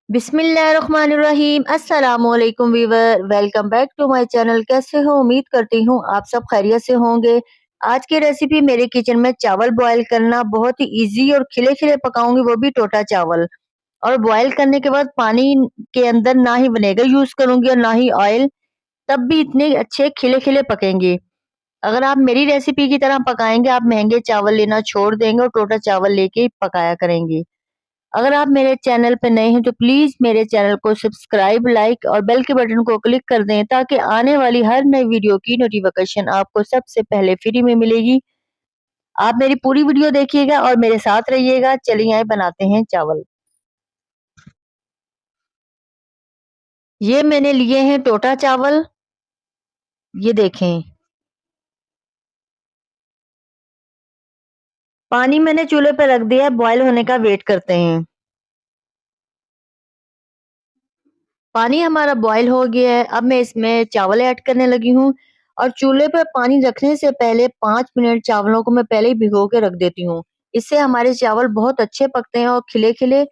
बिस्मिल्लाहिर्रहमानिर्रहीम अस्सलामुअलैकुम viewer, welcome back to my channel. कैसे हो? उम्मीद करती हूँ आप सब खैरियत से होंगे। आज की रेसिपी मेरे किचन में चावल बॉयल करना बहुत ही इजी और खिले खिले पकाऊंगी, वो भी टोटा चावल। और बॉयल करने के बाद पानी के अंदर ना ही विनेगर यूज करूंगी और ना ही ऑयल, तब भी इतने अच्छे खिले खिले पकेंगे। अगर आप मेरी रेसिपी की तरह पकाएंगे, आप महंगे चावल लेना छोड़ देंगे और टोटा चावल लेके ही पकाया करेंगे। अगर आप मेरे चैनल पे नए हैं तो प्लीज मेरे चैनल को सब्सक्राइब, लाइक और बेल के बटन को क्लिक कर दें ताकि आने वाली हर नई वीडियो की नोटिफिकेशन आपको सबसे पहले फ्री में मिलेगी। आप मेरी पूरी वीडियो देखिएगा और मेरे साथ रहिएगा। चलिए आइए बनाते हैं चावल। ये मैंने लिए हैं टोटा चावल, ये देखें। पानी मैंने चूल्हे पर रख दिया है, बॉयल होने का वेट करते हैं। पानी हमारा बॉयल हो गया है, अब मैं इसमें चावल ऐड करने लगी हूँ। और चूल्हे पर पानी रखने से पहले 5 मिनट चावलों को मैं पहले ही भिगो के रख देती हूँ। इससे हमारे चावल बहुत अच्छे पकते हैं और खिले खिले।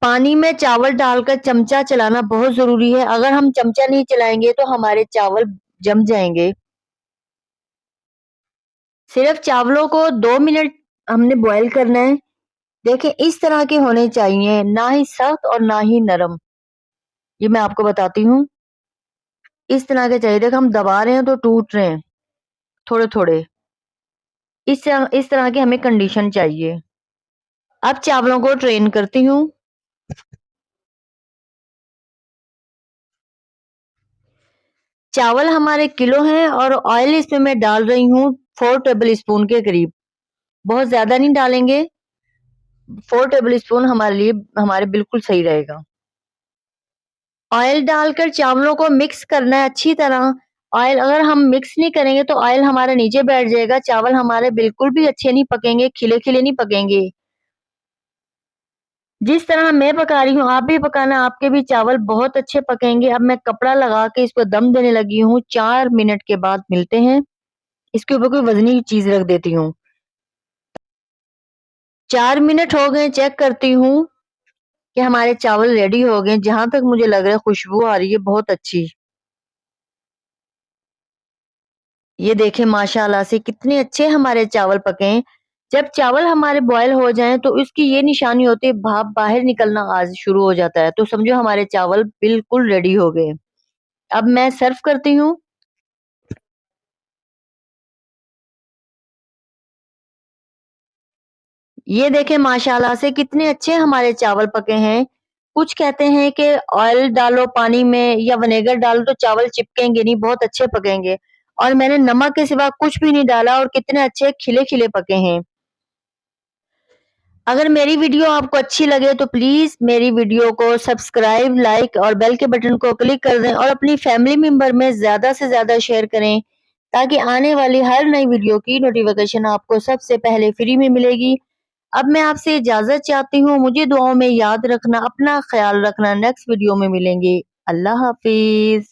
पानी में चावल डालकर चमचा चलाना बहुत जरूरी है। अगर हम चमचा नहीं चलाएंगे तो हमारे चावल जम जाएंगे। सिर्फ चावलों को 2 मिनट हमने बॉयल करना है। देखें, इस तरह के होने चाहिए, ना ही सख्त और ना ही नरम। ये मैं आपको बताती हूँ, इस तरह के चाहिए। देखो, हम दबा रहे हैं तो टूट रहे हैं थोड़े थोड़े। इस तरह की हमें कंडीशन चाहिए। अब चावलों को ट्रेन करती हूँ। चावल हमारे किलो हैं और ऑयल इसमें मैं डाल रही हूँ 4 टेबल स्पून के करीब। बहुत ज्यादा नहीं डालेंगे, 4 टेबल स्पून हमारे लिए हमारे बिल्कुल सही रहेगा। ऑयल डालकर चावलों को मिक्स करना है अच्छी तरह। ऑयल अगर हम मिक्स नहीं करेंगे तो ऑयल हमारा नीचे बैठ जाएगा, चावल हमारे बिल्कुल भी अच्छे नहीं पकेंगे, खिले खिले नहीं पकेंगे। जिस तरह मैं पका रही हूँ आप भी पकाना, आपके भी चावल बहुत अच्छे पकेंगे। अब मैं कपड़ा लगा के इसको दम देने लगी हूँ। 4 मिनट के बाद मिलते हैं। इसके ऊपर कोई वजनी चीज रख देती हूँ। 4 मिनट हो गए, चेक करती हूँ कि हमारे चावल रेडी हो गए। जहां तक मुझे लग रहा है खुशबू आ रही है बहुत अच्छी। ये देखें, माशाल्लाह से कितने अच्छे हमारे चावल पके हैं। जब चावल हमारे बॉयल हो जाएं तो इसकी ये निशानी होती है, भाप बाहर निकलना आज शुरू हो जाता है, तो समझो हमारे चावल बिल्कुल रेडी हो गए। अब मैं सर्व करती हूँ। ये देखें, माशाल्लाह से कितने अच्छे हमारे चावल पके हैं। कुछ कहते हैं कि ऑयल डालो पानी में या विनेगर डालो तो चावल चिपकेंगे नहीं, बहुत अच्छे पकेंगे। और मैंने नमक के सिवा कुछ भी नहीं डाला और कितने अच्छे खिले खिले पके हैं। अगर मेरी वीडियो आपको अच्छी लगे तो प्लीज मेरी वीडियो को सब्सक्राइब, लाइक और बेल के बटन को क्लिक कर दें और अपनी फैमिली मेंबर में ज्यादा से ज्यादा शेयर करें ताकि आने वाली हर नई वीडियो की नोटिफिकेशन आपको सबसे पहले फ्री में मिलेगी। अब मैं आपसे इजाजत चाहती हूँ। मुझे दुआओं में याद रखना, अपना ख्याल रखना। नेक्स्ट वीडियो में मिलेंगे। अल्लाह हाफिज।